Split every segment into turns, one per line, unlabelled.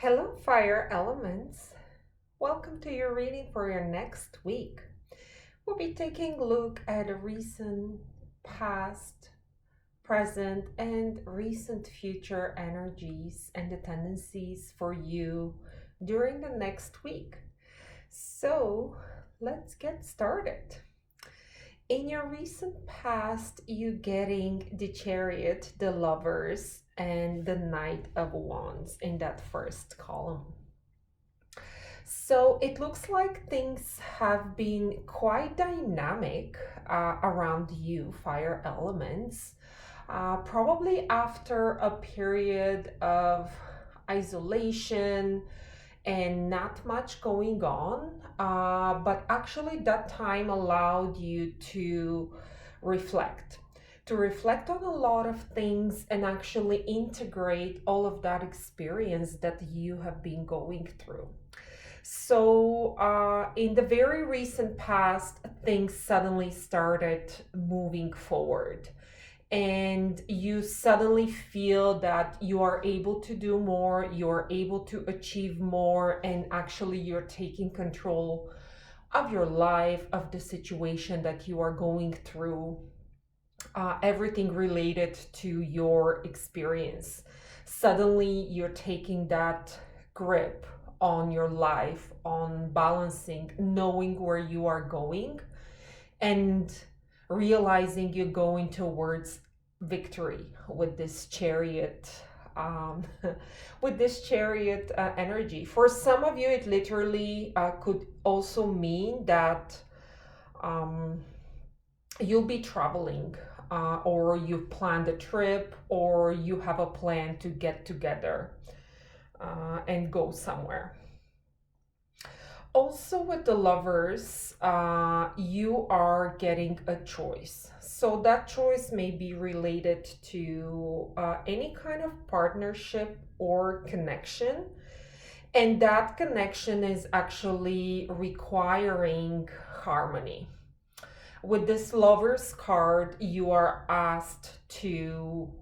Hello, fire elements. Welcome to your reading for your next week. We'll be taking a look at a recent, past, present, and recent future energies and the tendencies for you during the next week. So, let's get started. In your recent past, you getting the Chariot, the Lovers, and the Knight of Wands in that first column. So it looks like things have been quite dynamic around you, fire elements. Probably after a period of isolation and not much going on, but actually that time allowed you reflect to reflect on a lot of things and actually integrate all of that experience that you have been going through. So, in the very recent past, things suddenly started moving forward, and you suddenly feel that you are able to do more, you're able to achieve more, and actually, you're taking control of your life, of the situation that you are going through, everything related to your experience. Suddenly, you're taking that grip on your life, on balancing, knowing where you are going, and realizing you're going towards victory with this chariot. Um, with this chariot energy. For some of you, it literally could also mean that um, you'll be traveling, or you've planned a trip, or you have a plan to get together and go somewhere. Also, with the lovers, you are getting a choice. So, that choice may be related to any kind of partnership or connection. And that connection is actually requiring harmony. With this lovers card, you are asked to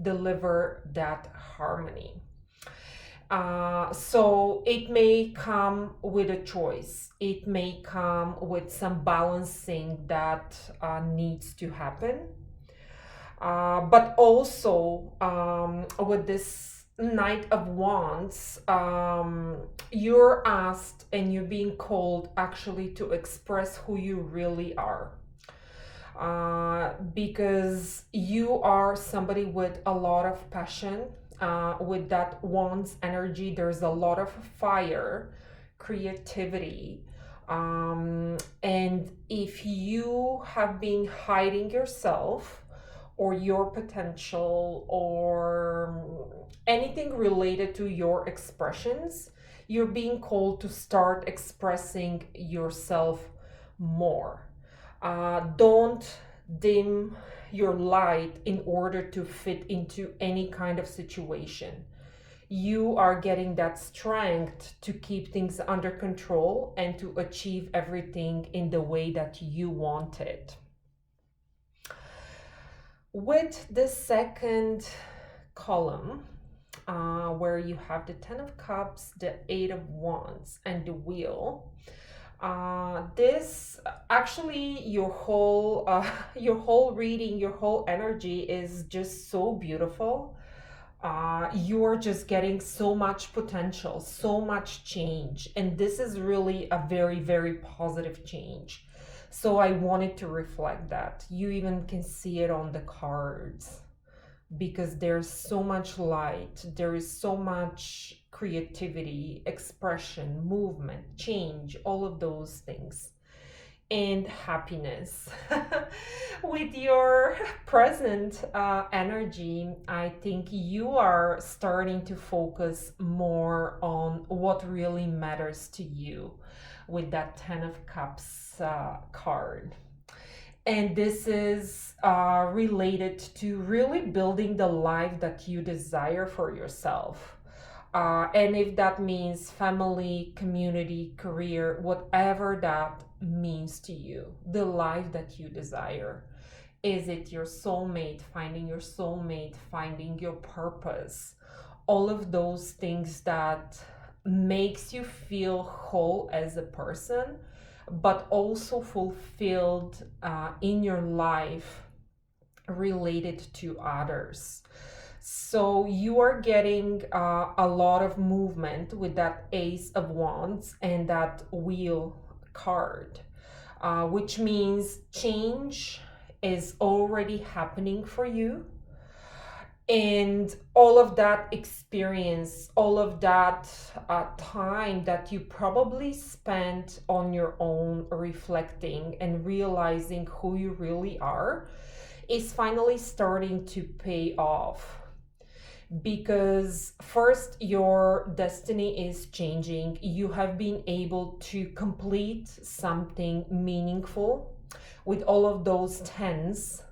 deliver that harmony. So it may come with a choice. It may come with some balancing that needs to happen. But also with this Knight of Wands, you're asked and you're being called actually to express who you really are. Because you are somebody with a lot of passion. With that Wands energy, there's a lot of fire, creativity. And if you have been hiding yourself or your potential or anything related to your expressions, you're being called to start expressing yourself more. Don't dim your light in order to fit into any kind of situation. You are getting that strength to keep things under control and to achieve everything in the way that you want it. With the second column, where you have the Ten of Cups, the Eight of Wands, and the Wheel, this actually your whole reading, your whole energy is just so beautiful. You are just getting so much potential, so much change, and this is really a very, very positive change. So I wanted to reflect that. You even can see it on the cards because there's so much light, there is so much creativity, expression, movement, change, all of those things, and happiness. With your present energy, I think you are starting to focus more on what really matters to you with that Ten of Cups card. And this is related to really building the life that you desire for yourself. And if that means family, community, career, whatever that means to you, the life that you desire. Is it your soulmate, finding your purpose? all of those things that makes you feel whole as a person, but also fulfilled in your life related to others. So you are getting a lot of movement with that Ace of Wands and that Wheel card, which means change is already happening for you. And all of that experience, all of that time that you probably spent on your own reflecting and realizing who you really are is finally starting to pay off. Because first, your destiny is changing. You have been able to complete something meaningful with all of those tens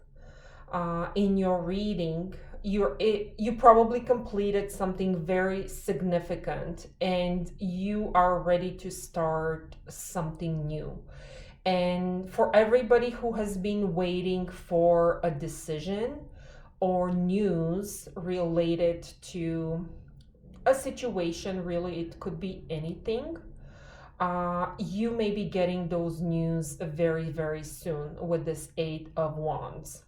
in your reading. You probably completed something very significant and you are ready to start something new. And for everybody who has been waiting for a decision or news related to a situation, really, it could be anything. You may be getting those news very, very soon with this Eight of Wands.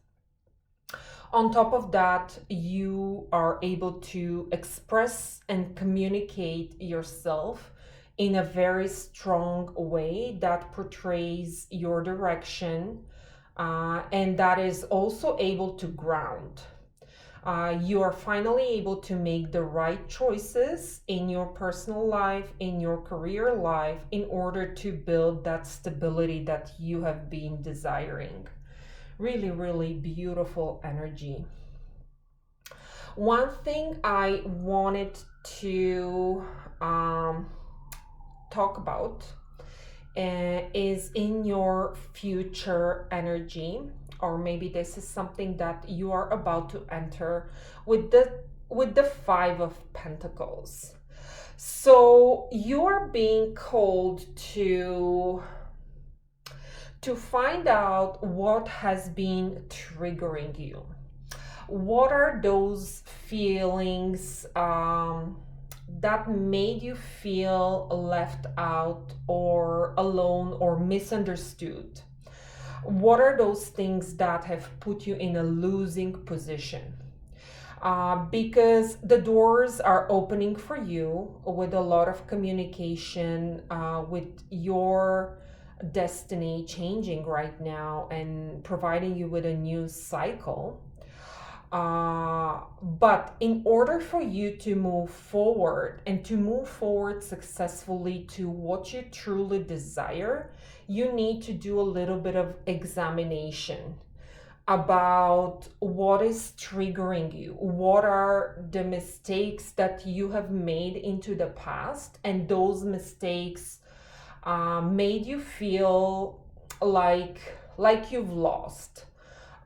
On top of that, you are able to express and communicate yourself in a very strong way that portrays your direction, and that is also able to ground. You are finally able to make the right choices in your personal life, in your career life, in order to build that stability that you have been desiring. Really, really beautiful energy. One thing I wanted to talk about is in your future energy, or maybe this is something that you are about to enter with the Five of Pentacles. So you are being called to find out what has been triggering you. What are those feelings that made you feel left out or alone or misunderstood? What are those things that have put you in a losing position? Because the doors are opening for you with a lot of communication, with your destiny changing right now and providing you with a new cycle. But in order for you to move forward and to move forward successfully to what you truly desire, you need to do a little bit of examination about what is triggering you, what are the mistakes that you have made into the past, and those mistakes made you feel like you've lost.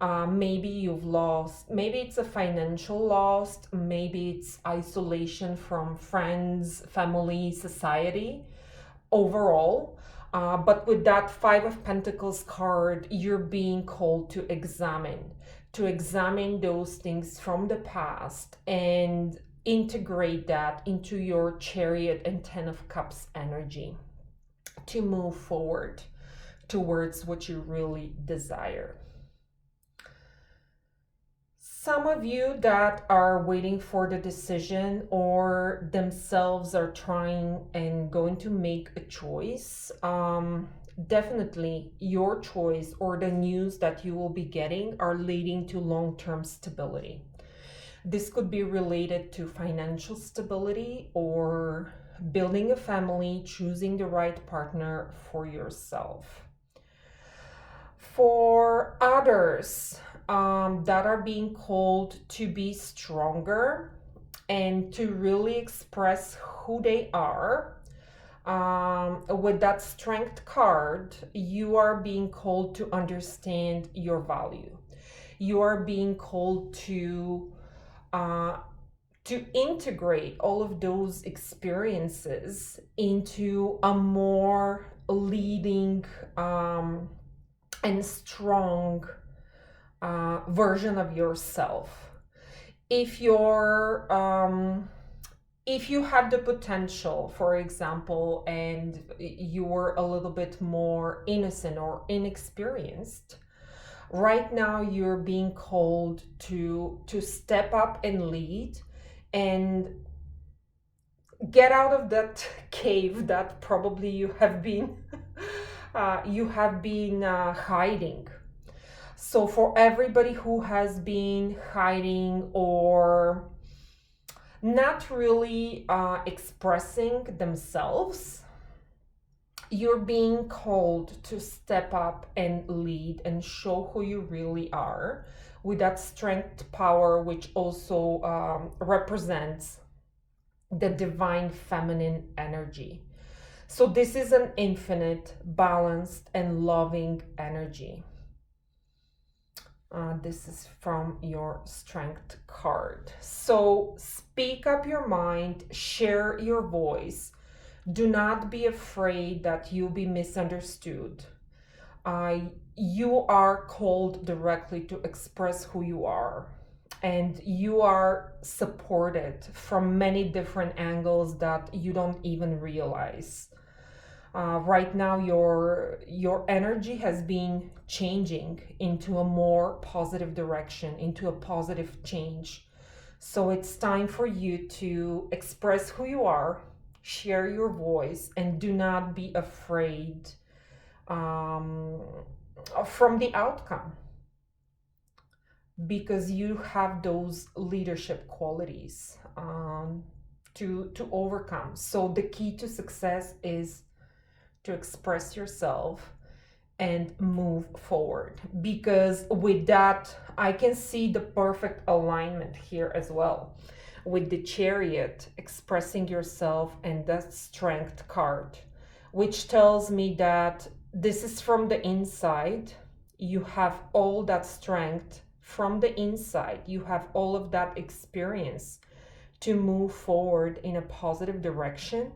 Maybe you've lost, maybe it's a financial loss, maybe it's isolation from friends, family, society overall. But with that Five of Pentacles card, you're being called to examine those things from the past and integrate that into your Chariot and Ten of Cups energy to move forward towards what you really desire. Some of you that are waiting for the decision or themselves are trying and going to make a choice, definitely your choice or the news that you will be getting are leading to long-term stability. This could be related to financial stability or building a family, choosing the right partner for yourself. For others that are being called to be stronger and to really express who they are, with that Strength card, you are being called to understand your value. You are being called to integrate all of those experiences into a more leading and strong version of yourself. If you're if you had the potential, for example, and you were a little bit more innocent or inexperienced, right now you're being called to step up and lead and get out of that cave that probably you have been hiding. So for everybody who has been hiding or not really expressing themselves, you're being called to step up and lead and show who you really are with that strength power, which also represents the divine feminine energy. So this is an infinite, balanced, and loving energy. This is from your strength card. So speak up your mind, share your voice. Do not be afraid that you'll be misunderstood. You are called directly to express who you are, and you are supported from many different angles that you don't even realize. Right now, your energy has been changing into a more positive direction, into a positive change. So it's time for you to express who you are, share your voice, and do not be afraid um, from the outcome, because you have those leadership qualities to overcome. So the key to success is to express yourself and move forward, because with that I can see the perfect alignment here as well, with the Chariot, expressing yourself, and the Strength card, which tells me that this is from the inside. You have all that strength from the inside, you have all of that experience to move forward in a positive direction,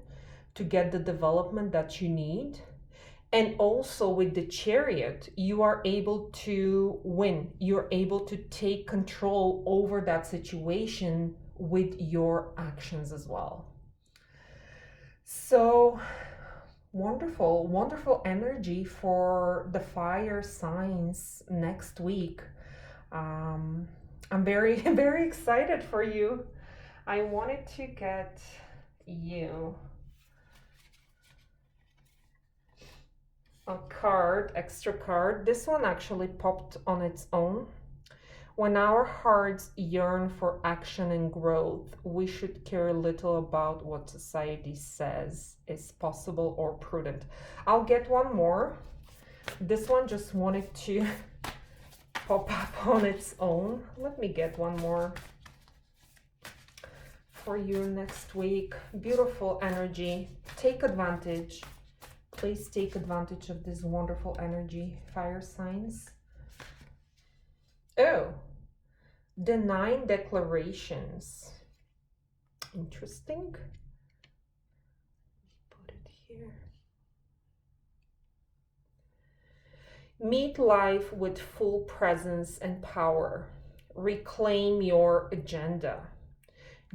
to get the development that you need. And also with the Chariot, you are able to win. You're able to take control over that situation with your actions as well. So wonderful, wonderful energy for the fire signs next week. I'm very, very excited for you. I wanted to get you a card, extra card. This one actually popped on its own. When our hearts yearn for action and growth, we should care little about what society says is possible or prudent. I'll get one more. This one just wanted to pop up on its own. Let me get one more for you next week. Beautiful energy. Take advantage. Please take advantage of this wonderful energy, fire signs. Oh, the 9 declarations. Interesting. Put it here. Meet life with full presence and power. Reclaim your agenda.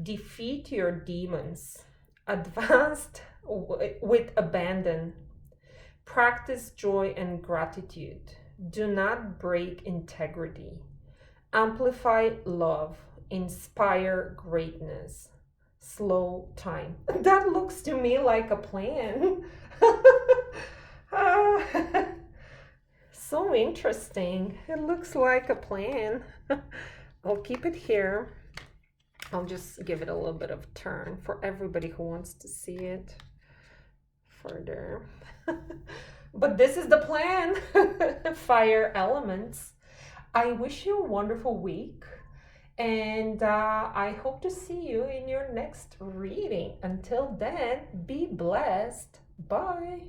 Defeat your demons. Advance with abandon. Practice joy and gratitude. Do not break integrity. Amplify love. Inspire greatness. Slow time. That looks to me like a plan. So interesting. It looks like a plan. I'll keep it here. I'll just give it a little bit of turn for everybody who wants to see it further. But this is the plan. Fire elements. I wish you a wonderful week, and I hope to see you in your next reading. Until then, be blessed. Bye.